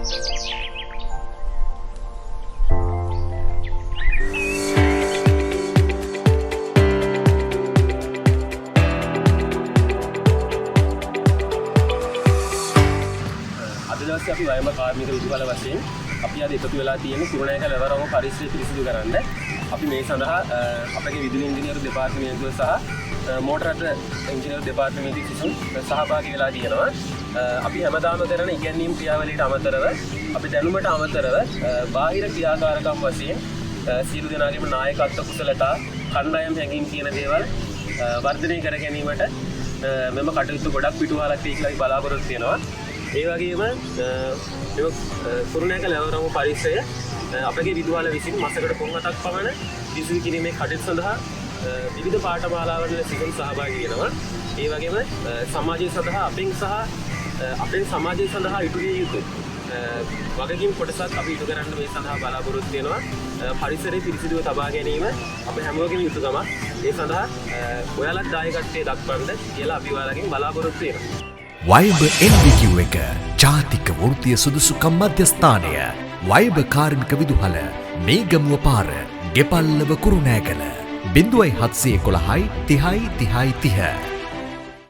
අපි වයඹ කාර්මික විදුහල වශයෙන් අපි අද එකතු වෙලා තියෙන කුරුණෑගල ලෙවරම පරිසරය පිරිසිදු කරන්න අපි මේ සඳහා අපගේ විදුලි ඉංජිනේරු දෙපාර්තමේන්තුව සහ මෝටර රථ ඉංජිනේරු දෙපාර්තමේන්තුව විසින් සහභාගී වෙලා තියෙනවා. අපි හැමදාම කරන ඉගැන්වීම් ක්‍රියාවලියට අමතරව අපි දැනුමට අමතරව බාහිර ක්‍රියාකාරකම් වශයෙන් සියලු දෙනාගේම නායකත්ව කුසලතා කණ්ඩායම් හැඟීම් කියන දේවල් වර්ධනය කර ගැනීමට මෙම කටයුතු ගොඩක් පිටුවහලක් වේ කියලා අපි බලාපොරොත්තු වෙනවා. ඒ වගේම කුරුණෑගල ලෙවරම පරිසරය අපගේ විදුහල විසින් මාසකට 3 පමණ විසුරු කිරීමේ කටයුතු සඳහා විවිධ පාඨමාලාවල සිසුන් සහභාගී වෙනවා. ඒ වගේම සමාජය සඳහා අපෙන් සමාජය සඳහා ඉටු විය යුතු වගකීම් කොටසක් අපි ඉටු කරන්න මේ සඳහා බලාපොරොත්තු වෙනවා. පරිසරය පිරිසිදුව තබා ගැනීම අප හැමෝගෙම යුතුකමක්. ඒ සඳහා ඔයාලත් දායකත්වයේ දක්වන්න කියලා අපි ඔයාලගෙන් බලාපොරොත්තු වෙනවා. වයිබ NVQ එක ජාතික වෘත්තීය සුදුසුකම් මධ්‍යස්ථානය වයිබ කාර්මික විදුහල මේගමුව පාර ගෙපල්ලව කුරුණෑගල 0711 30 30 30